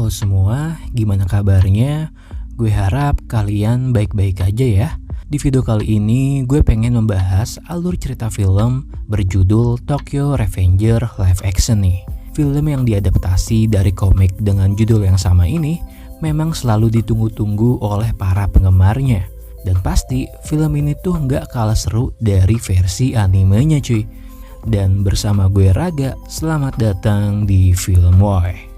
Halo semua, gimana kabarnya? Gue harap kalian baik-baik aja ya. Di video kali ini gue pengen membahas alur cerita film berjudul Tokyo Revenger live action nih. Film yang diadaptasi dari komik dengan judul yang sama ini memang selalu ditunggu-tunggu oleh para penggemarnya. Dan pasti film ini tuh nggak kalah seru dari versi animenya cuy. Dan bersama gue Raga, selamat datang di Film Why.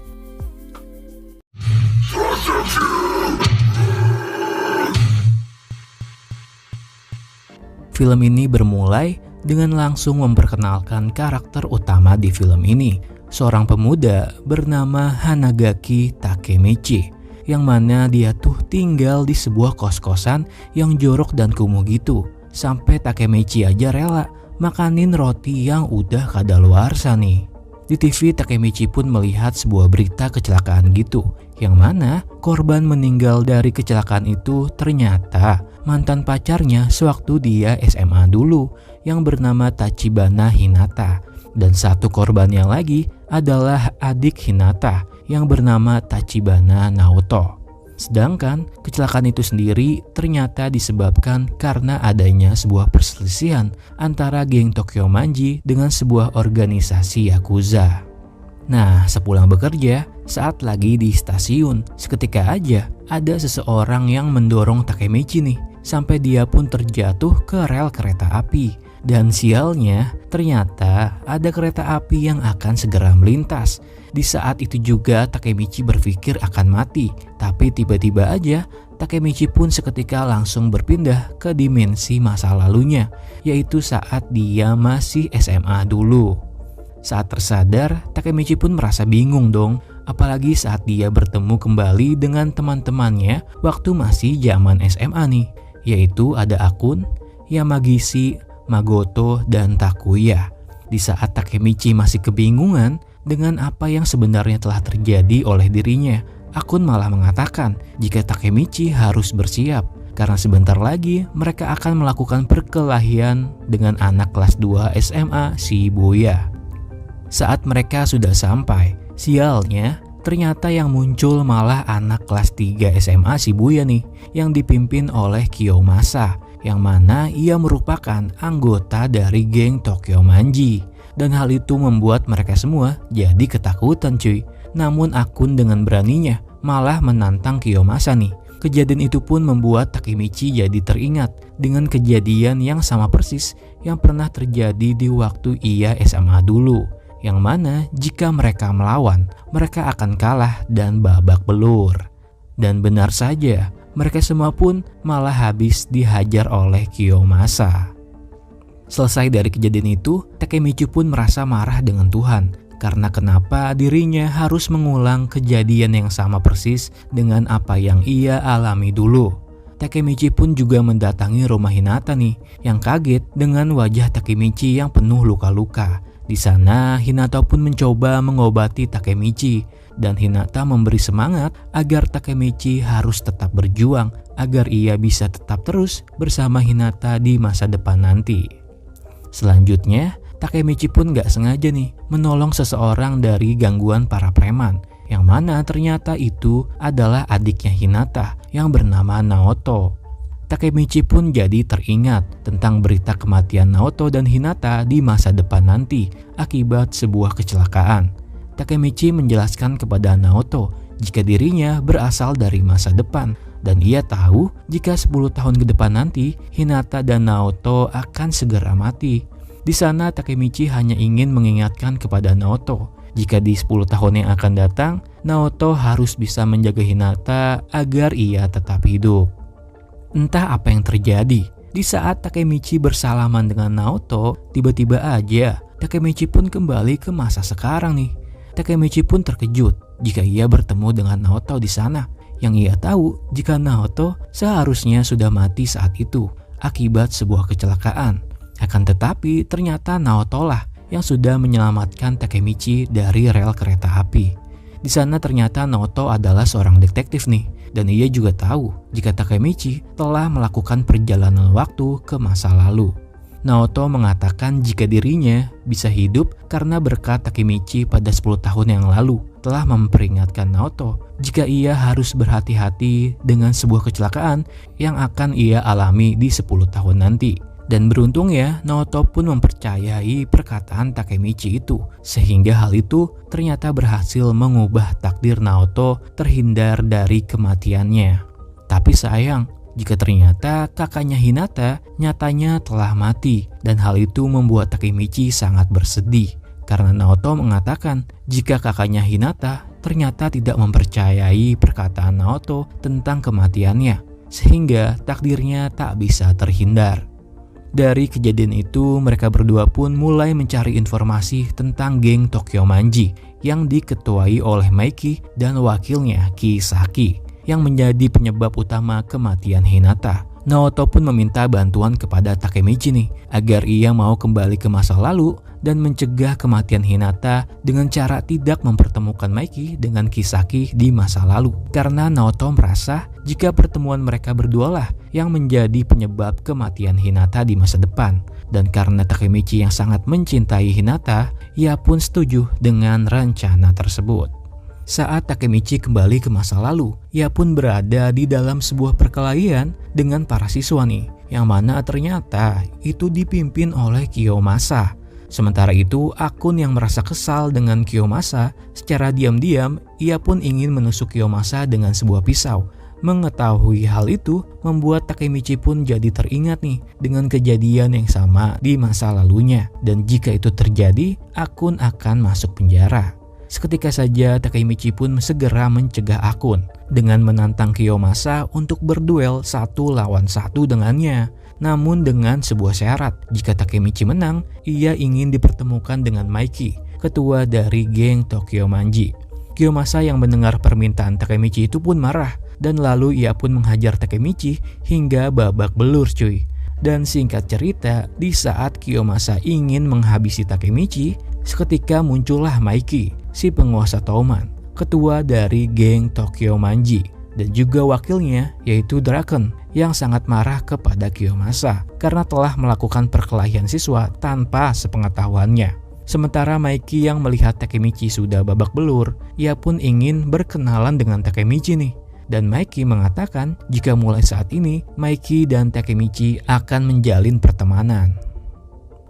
Film ini bermulai dengan langsung memperkenalkan karakter utama di film ini, seorang pemuda bernama Hanagaki Takemichi, yang mana dia tuh tinggal di sebuah kos-kosan yang jorok dan kumuh gitu, sampai Takemichi aja rela makanin roti yang udah kadaluarsa nih. Di TV, Takemichi pun melihat sebuah berita kecelakaan gitu, yang mana korban meninggal dari kecelakaan itu ternyata mantan pacarnya sewaktu dia SMA dulu, yang bernama Tachibana Hinata. Dan satu korbannya lagi adalah adik Hinata yang bernama Tachibana Naoto. Sedangkan kecelakaan itu sendiri ternyata disebabkan karena adanya sebuah perselisihan antara geng Tokyo Manji dengan sebuah organisasi Yakuza. Nah, sepulang bekerja, saat lagi di stasiun, seketika aja ada seseorang yang mendorong Takemichi nih, sampai dia pun terjatuh ke rel kereta api. Dan sialnya, ternyata ada kereta api yang akan segera melintas. Di saat itu juga Takemichi berpikir akan mati, tapi tiba-tiba aja Takemichi pun seketika langsung berpindah ke dimensi masa lalunya, yaitu saat dia masih SMA dulu. Saat tersadar, Takemichi pun merasa bingung dong, apalagi saat dia bertemu kembali dengan teman-temannya waktu masih zaman SMA nih, yaitu ada Akun, Yamagishi, Magoto, dan Takuya. Di saat Takemichi masih kebingungan dengan apa yang sebenarnya telah terjadi oleh dirinya, Akun malah mengatakan jika Takemichi harus bersiap karena sebentar lagi mereka akan melakukan perkelahian dengan anak kelas 2 SMA Shibuya. Saat mereka sudah sampai, sialnya ternyata yang muncul malah anak kelas 3 SMA Shibuya nih, yang dipimpin oleh Kiyomasa, yang mana ia merupakan anggota dari geng Tokyo Manji. Dan hal itu membuat mereka semua jadi ketakutan cuy. Namun Akun dengan beraninya malah menantang Kiyomasa nih. Kejadian itu pun membuat Takemichi jadi teringat dengan kejadian yang sama persis yang pernah terjadi di waktu ia SMA dulu. Yang mana jika mereka melawan, mereka akan kalah dan babak belur. Dan benar saja, mereka semua pun malah habis dihajar oleh Kiyomasa. Selesai dari kejadian itu, Takemichi pun merasa marah dengan Tuhan karena kenapa dirinya harus mengulang kejadian yang sama persis dengan apa yang ia alami dulu. Takemichi pun juga mendatangi rumah Hinata nih, yang kaget dengan wajah Takemichi yang penuh luka-luka. Di sana, Hinata pun mencoba mengobati Takemichi, dan Hinata memberi semangat agar Takemichi harus tetap berjuang agar ia bisa tetap terus bersama Hinata di masa depan nanti. Selanjutnya, Takemichi pun gak sengaja nih menolong seseorang dari gangguan para preman, yang mana ternyata itu adalah adiknya Hinata yang bernama Naoto. Takemichi pun jadi teringat tentang berita kematian Naoto dan Hinata di masa depan nanti akibat sebuah kecelakaan. Takemichi menjelaskan kepada Naoto jika dirinya berasal dari masa depan, dan ia tahu jika 10 tahun ke depan nanti Hinata dan Naoto akan segera mati. Di sana Takemichi hanya ingin mengingatkan kepada Naoto jika di 10 tahun yang akan datang Naoto harus bisa menjaga Hinata agar ia tetap hidup. Entah apa yang terjadi, di saat Takemichi bersalaman dengan Naoto, tiba-tiba aja Takemichi pun kembali ke masa sekarang nih. Takemichi pun terkejut jika ia bertemu dengan Naoto di sana, yang ia tahu jika Naoto seharusnya sudah mati saat itu akibat sebuah kecelakaan. Akan tetapi ternyata Naoto lah yang sudah menyelamatkan Takemichi dari rel kereta api. Di sana ternyata Naoto adalah seorang detektif nih, dan ia juga tahu jika Takemichi telah melakukan perjalanan waktu ke masa lalu. Naoto mengatakan jika dirinya bisa hidup karena berkat Takemichi pada 10 tahun yang lalu telah memperingatkan Naoto jika ia harus berhati-hati dengan sebuah kecelakaan yang akan ia alami di 10 tahun nanti. Dan beruntungnya Naoto pun mempercayai perkataan Takemichi itu, sehingga hal itu ternyata berhasil mengubah takdir Naoto terhindar dari kematiannya. Tapi sayang, jika ternyata kakaknya Hinata nyatanya telah mati, dan hal itu membuat Takemichi sangat bersedih karena Naoto mengatakan jika kakaknya Hinata ternyata tidak mempercayai perkataan Naoto tentang kematiannya, sehingga takdirnya tak bisa terhindar. Dari kejadian itu, mereka berdua pun mulai mencari informasi tentang geng Tokyo Manji yang diketuai oleh Maiki dan wakilnya Kisaki, yang menjadi penyebab utama kematian Hinata. Naoto pun meminta bantuan kepada Takemichi nih, agar ia mau kembali ke masa lalu dan mencegah kematian Hinata dengan cara tidak mempertemukan Maiki dengan Kisaki di masa lalu. Karena Naoto merasa jika pertemuan mereka berdualah yang menjadi penyebab kematian Hinata di masa depan. Dan karena Takemichi yang sangat mencintai Hinata, ia pun setuju dengan rencana tersebut. Saat Takemichi kembali ke masa lalu, ia pun berada di dalam sebuah perkelahian dengan para siswa nih, yang mana ternyata itu dipimpin oleh Kiyomasa. Sementara itu, akun yang merasa kesal dengan Kiyomasa, secara diam-diam ia pun ingin menusuk Kiyomasa dengan sebuah pisau. Mengetahui hal itu membuat Takemichi pun jadi teringat nih dengan kejadian yang sama di masa lalunya, dan jika itu terjadi, akun akan masuk penjara. Seketika saja Takemichi pun segera mencegah akun dengan menantang Kiyomasa untuk berduel 1 lawan 1 dengannya. Namun dengan sebuah syarat, jika Takemichi menang, ia ingin dipertemukan dengan Maiki, ketua dari geng Tokyo Manji. Kiyomasa yang mendengar permintaan Takemichi itu pun marah, dan lalu ia pun menghajar Takemichi hingga babak belur cuy. Dan singkat cerita, di saat Kiyomasa ingin menghabisi Takemichi, seketika muncullah Maiki, si penguasa Touman, ketua dari geng Tokyo Manji, dan juga wakilnya yaitu Draken, yang sangat marah kepada Kiyomasa karena telah melakukan perkelahian siswa tanpa sepengetahuannya. Sementara Maiki yang melihat Takemichi sudah babak belur, ia pun ingin berkenalan dengan Takemichi nih. Dan Maiki mengatakan jika mulai saat ini Maiki dan Takemichi akan menjalin pertemanan.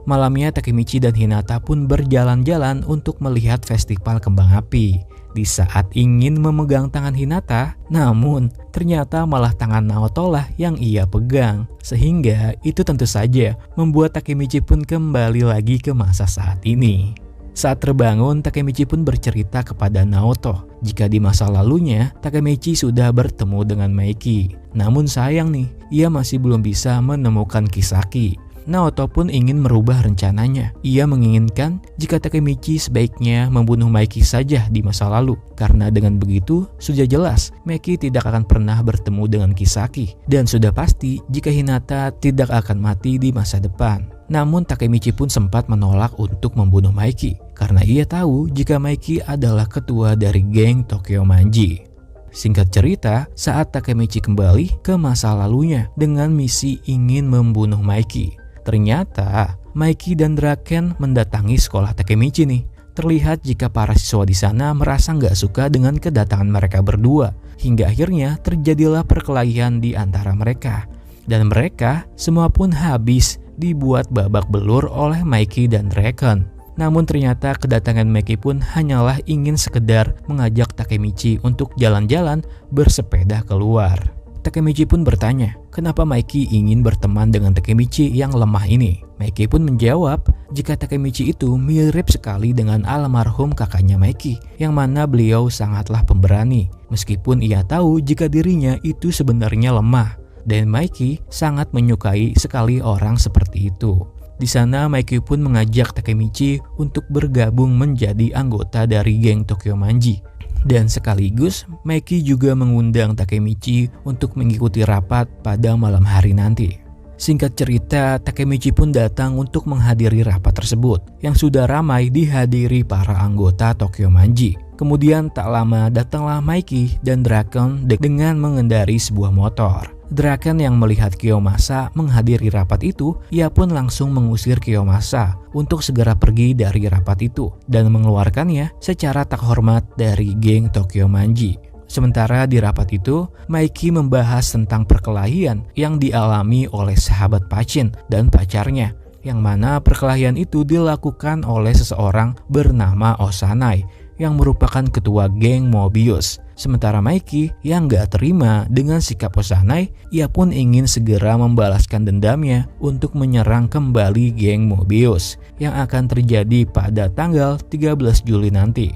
Malamnya Takemichi dan Hinata pun berjalan-jalan untuk melihat festival kembang api. Di saat ingin memegang tangan Hinata, namun ternyata malah tangan Naoto lah yang ia pegang. Sehingga itu tentu saja membuat Takemichi pun kembali lagi ke masa saat ini. Saat terbangun, Takemichi pun bercerita kepada Naoto jika di masa lalunya Takemichi sudah bertemu dengan Maiki. Namun sayang nih, ia masih belum bisa menemukan Kisaki. Naoto pun ingin merubah rencananya. Ia menginginkan jika Takemichi sebaiknya membunuh Maiki saja di masa lalu. Karena dengan begitu, sudah jelas Maiki tidak akan pernah bertemu dengan Kisaki. Dan sudah pasti jika Hinata tidak akan mati di masa depan. Namun Takemichi pun sempat menolak untuk membunuh Maiki. Karena ia tahu jika Maiki adalah ketua dari geng Tokyo Manji. Singkat cerita, saat Takemichi kembali ke masa lalunya dengan misi ingin membunuh Maiki, ternyata Maiki dan Draken mendatangi sekolah Takemichi nih. Terlihat jika para siswa di sana merasa nggak suka dengan kedatangan mereka berdua, hingga akhirnya terjadilah perkelahian di antara mereka. Dan mereka semua pun habis dibuat babak belur oleh Maiki dan Draken. Namun ternyata kedatangan Maiki pun hanyalah ingin sekedar mengajak Takemichi untuk jalan-jalan bersepeda keluar. Takemichi pun bertanya, kenapa Maiki ingin berteman dengan Takemichi yang lemah ini? Maiki pun menjawab, jika Takemichi itu mirip sekali dengan almarhum kakaknya Maiki, yang mana beliau sangatlah pemberani, meskipun ia tahu jika dirinya itu sebenarnya lemah. Dan Maiki sangat menyukai sekali orang seperti itu. Di sana Maiki pun mengajak Takemichi untuk bergabung menjadi anggota dari geng Tokyo Manji. Dan sekaligus Maiki juga mengundang Takemichi untuk mengikuti rapat pada malam hari nanti. Singkat cerita, Takemichi pun datang untuk menghadiri rapat tersebut yang sudah ramai dihadiri para anggota Tokyo Manji. Kemudian tak lama datanglah Maiki dan Draken dengan mengendari sebuah motor. Draken yang melihat Kiyomasa menghadiri rapat itu, ia pun langsung mengusir Kiyomasa untuk segera pergi dari rapat itu dan mengeluarkannya secara tak hormat dari geng Tokyo Manji. Sementara di rapat itu, Maiki membahas tentang perkelahian yang dialami oleh sahabat Pachin dan pacarnya, yang mana perkelahian itu dilakukan oleh seseorang bernama Osanai yang merupakan ketua geng Mobius. Sementara Maiki yang gak terima dengan sikap Osanai, ia pun ingin segera membalaskan dendamnya untuk menyerang kembali geng Mobius yang akan terjadi pada tanggal 13 Juli nanti.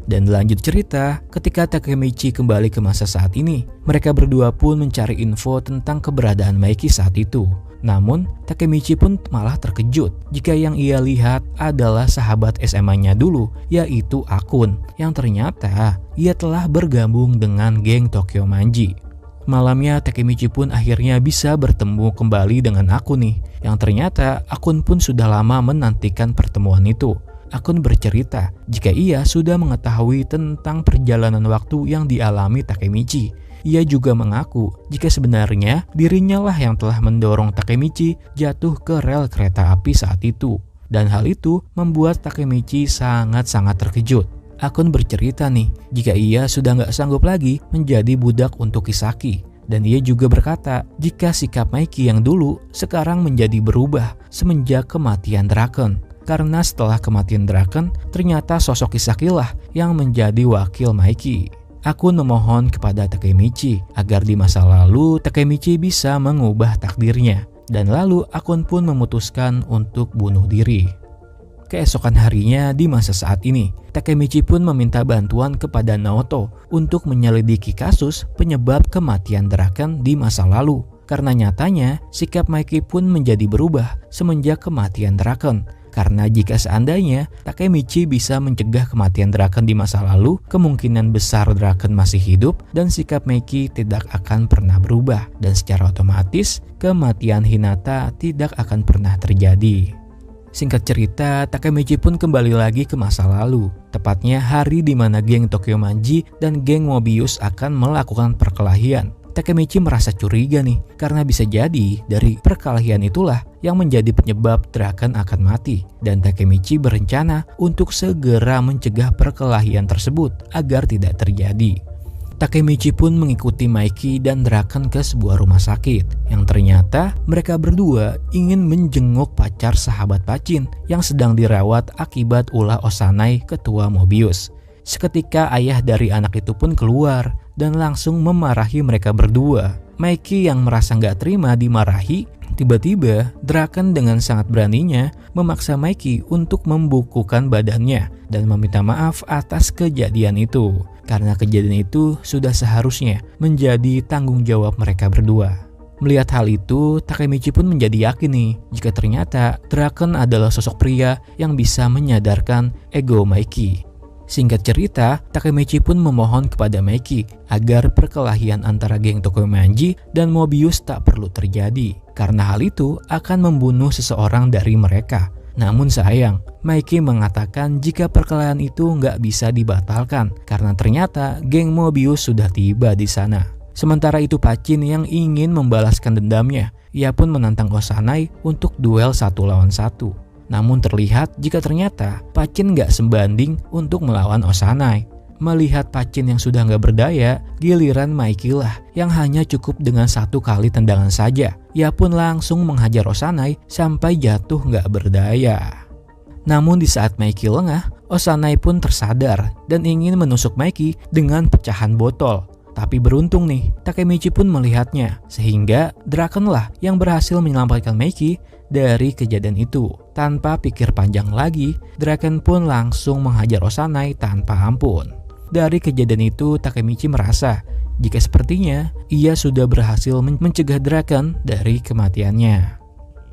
Dan lanjut cerita, ketika Takemichi kembali ke masa saat ini, mereka berdua pun mencari info tentang keberadaan Maiki saat itu. Namun, Takemichi pun malah terkejut jika yang ia lihat adalah sahabat SMA-nya dulu, yaitu Akun, yang ternyata ia telah bergabung dengan geng Tokyo Manji. Malamnya Takemichi pun akhirnya bisa bertemu kembali dengan Akun nih, yang ternyata Akun pun sudah lama menantikan pertemuan itu. Akun bercerita jika ia sudah mengetahui tentang perjalanan waktu yang dialami Takemichi. Ia juga mengaku jika sebenarnya dirinya lah yang telah mendorong Takemichi jatuh ke rel kereta api saat itu. Dan hal itu membuat Takemichi sangat-sangat terkejut. Akun bercerita nih jika ia sudah nggak sanggup lagi menjadi budak untuk Kisaki. Dan ia juga berkata jika sikap Maiki yang dulu sekarang menjadi berubah semenjak kematian Draken. Karena setelah kematian Draken, ternyata sosok Kisaki lah yang menjadi wakil Maiki. Akun memohon kepada Takemichi agar di masa lalu Takemichi bisa mengubah takdirnya. Dan lalu Akun pun memutuskan untuk bunuh diri. Keesokan harinya di masa saat ini, Takemichi pun meminta bantuan kepada Naoto untuk menyelidiki kasus penyebab kematian Draken di masa lalu. Karena nyatanya sikap Maiki pun menjadi berubah semenjak kematian Draken. Karena jika seandainya Takemichi bisa mencegah kematian Draken di masa lalu, kemungkinan besar Draken masih hidup dan sikap Maiki tidak akan pernah berubah. Dan secara otomatis, kematian Hinata tidak akan pernah terjadi. Singkat cerita, Takemichi pun kembali lagi ke masa lalu. Tepatnya hari di mana geng Tokyo Manji dan geng Mobius akan melakukan perkelahian. Takemichi merasa curiga nih, karena bisa jadi dari perkelahian itulah yang menjadi penyebab Draken akan mati. Dan Takemichi berencana untuk segera mencegah perkelahian tersebut agar tidak terjadi. Takemichi pun mengikuti Maiki dan Draken ke sebuah rumah sakit, yang ternyata mereka berdua ingin menjenguk pacar sahabat Pachin yang sedang dirawat akibat ulah Osanai ketua Mobius. Seketika ayah dari anak itu pun keluar dan langsung memarahi mereka berdua. Maiki yang merasa nggak terima dimarahi, tiba-tiba Draken dengan sangat beraninya memaksa Maiki untuk membukukan badannya dan meminta maaf atas kejadian itu. Karena kejadian itu sudah seharusnya menjadi tanggung jawab mereka berdua. Melihat hal itu, Takemichi pun menjadi yakin nih jika ternyata Draken adalah sosok pria yang bisa menyadarkan ego Maiki. Singkat cerita, Takemichi pun memohon kepada Maiki agar perkelahian antara geng Tokyo Manji dan Mobius tak perlu terjadi, karena hal itu akan membunuh seseorang dari mereka. Namun sayang, Maiki mengatakan jika perkelahian itu nggak bisa dibatalkan, karena ternyata geng Mobius sudah tiba di sana. Sementara itu Pachin yang ingin membalaskan dendamnya, ia pun menantang Osanai untuk duel 1 lawan 1. Namun terlihat jika ternyata Pachin gak sebanding untuk melawan Osanai. Melihat Pachin yang sudah gak berdaya, giliran Maiki lah yang hanya cukup dengan 1 kali tendangan saja. Ia pun langsung menghajar Osanai sampai jatuh gak berdaya. Namun di saat Maiki lengah, Osanai pun tersadar dan ingin menusuk Maiki dengan pecahan botol. Tapi beruntung nih, Takemichi pun melihatnya, sehingga Draken lah yang berhasil menyelamatkan Maiki dari kejadian itu. Tanpa pikir panjang lagi, Draken pun langsung menghajar Osanai tanpa ampun. Dari kejadian itu, Takemichi merasa jika sepertinya ia sudah berhasil mencegah Draken dari kematiannya.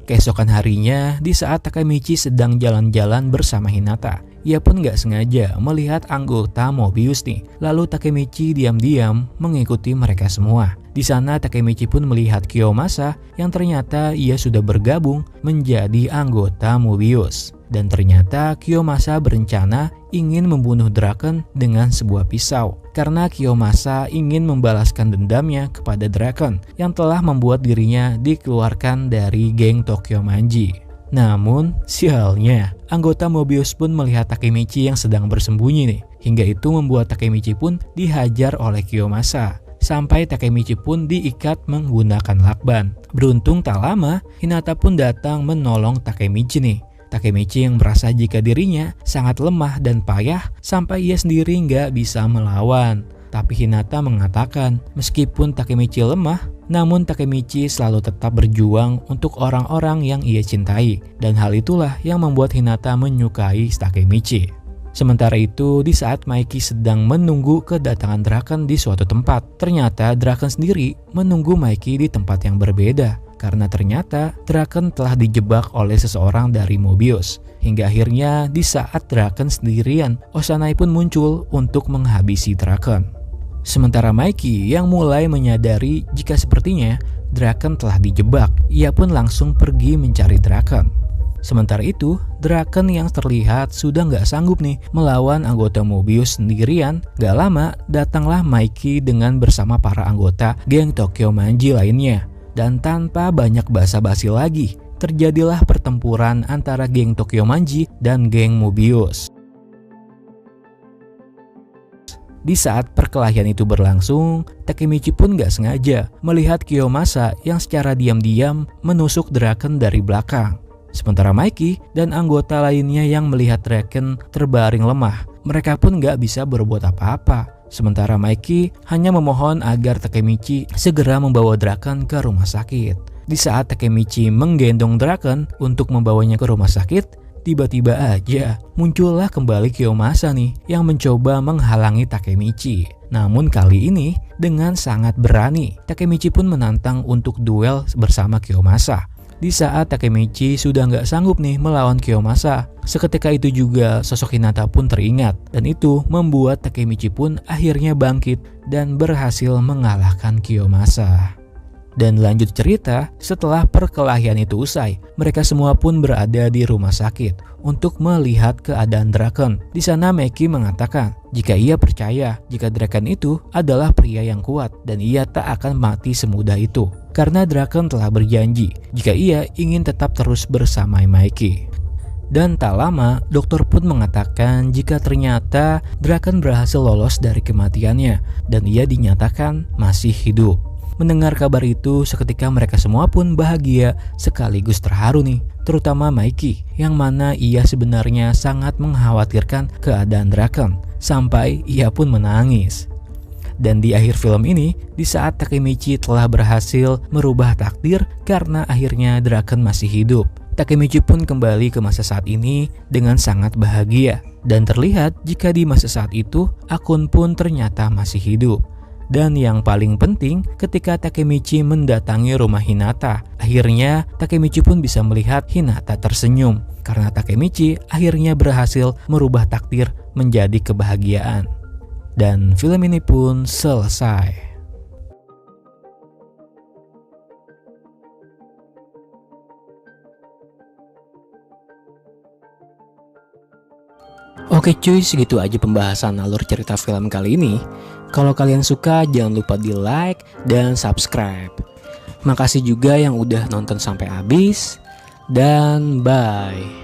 Keesokan harinya, di saat Takemichi sedang jalan-jalan bersama Hinata, ia pun gak sengaja melihat anggota Mobius nih. Lalu Takemichi diam-diam mengikuti mereka semua. Di sana Takemichi pun melihat Kiyomasa yang ternyata ia sudah bergabung menjadi anggota Mobius. Dan ternyata Kiyomasa berencana ingin membunuh Draken dengan sebuah pisau. karena Kiyomasa ingin membalaskan dendamnya kepada Draken yang telah membuat dirinya dikeluarkan dari geng Tokyo Manji. Namun, sialnya, anggota Mobius pun melihat Takemichi yang sedang bersembunyi nih. Hingga itu membuat Takemichi pun dihajar oleh Kiyomasa. Sampai Takemichi pun diikat menggunakan lakban. Beruntung tak lama, Hinata pun datang menolong Takemichi nih. Takemichi yang merasa jika dirinya sangat lemah dan payah sampai ia sendiri nggak bisa melawan. Tapi Hinata mengatakan meskipun Takemichi lemah, namun Takemichi selalu tetap berjuang untuk orang-orang yang ia cintai. Dan hal itulah yang membuat Hinata menyukai Takemichi. Sementara itu, di saat Maiki sedang menunggu kedatangan Draken di suatu tempat, ternyata Draken sendiri menunggu Maiki di tempat yang berbeda. Karena ternyata Draken telah dijebak oleh seseorang dari Mobius. Hingga akhirnya di saat Draken sendirian, Osanai pun muncul untuk menghabisi Draken. Sementara Maiki yang mulai menyadari jika sepertinya Draken telah dijebak, ia pun langsung pergi mencari Draken. Sementara itu, Draken yang terlihat sudah nggak sanggup nih melawan anggota Mobius sendirian. Gak lama, datanglah Maiki dengan bersama para anggota geng Tokyo Manji lainnya. Dan tanpa banyak basa-basi lagi, terjadilah pertempuran antara geng Tokyo Manji dan geng Mobius. Di saat perkelahian itu berlangsung, Takemichi pun gak sengaja melihat Kiyomasa yang secara diam-diam menusuk Draken dari belakang. Sementara Maiki dan anggota lainnya yang melihat Draken terbaring lemah, mereka pun gak bisa berbuat apa-apa. Sementara Maiki hanya memohon agar Takemichi segera membawa Draken ke rumah sakit. Di saat Takemichi menggendong Draken untuk membawanya ke rumah sakit, tiba-tiba aja muncullah kembali Kiyomasa nih yang mencoba menghalangi Takemichi. Namun kali ini dengan sangat berani, Takemichi pun menantang untuk duel bersama Kiyomasa. Di saat Takemichi sudah nggak sanggup nih melawan Kiyomasa, seketika itu juga sosok Hinata pun teringat. Dan itu membuat Takemichi pun akhirnya bangkit dan berhasil mengalahkan Kiyomasa. Dan lanjut cerita, setelah perkelahian itu usai, mereka semua pun berada di rumah sakit untuk melihat keadaan Draken. Di sana Maiki mengatakan jika ia percaya jika Draken itu adalah pria yang kuat dan ia tak akan mati semudah itu. Karena Draken telah berjanji jika ia ingin tetap terus bersama Maiki. Dan tak lama, dokter pun mengatakan jika ternyata Draken berhasil lolos dari kematiannya dan ia dinyatakan masih hidup. Mendengar kabar itu, seketika mereka semua pun bahagia sekaligus terharu nih, terutama Maiki, yang mana ia sebenarnya sangat mengkhawatirkan keadaan Draken, sampai ia pun menangis. Dan di akhir film ini, di saat Takemichi telah berhasil merubah takdir karena akhirnya Draken masih hidup, Takemichi pun kembali ke masa saat ini dengan sangat bahagia. Dan terlihat jika di masa saat itu, Akun pun ternyata masih hidup. Dan yang paling penting, ketika Takemichi mendatangi rumah Hinata, akhirnya Takemichi pun bisa melihat Hinata tersenyum karena Takemichi akhirnya berhasil merubah takdir menjadi kebahagiaan. Dan film ini pun selesai. Oke cuy, segitu aja pembahasan alur cerita film kali ini. Kalau kalian suka, jangan lupa di like dan subscribe. Makasih juga yang udah nonton sampai habis. Dan bye.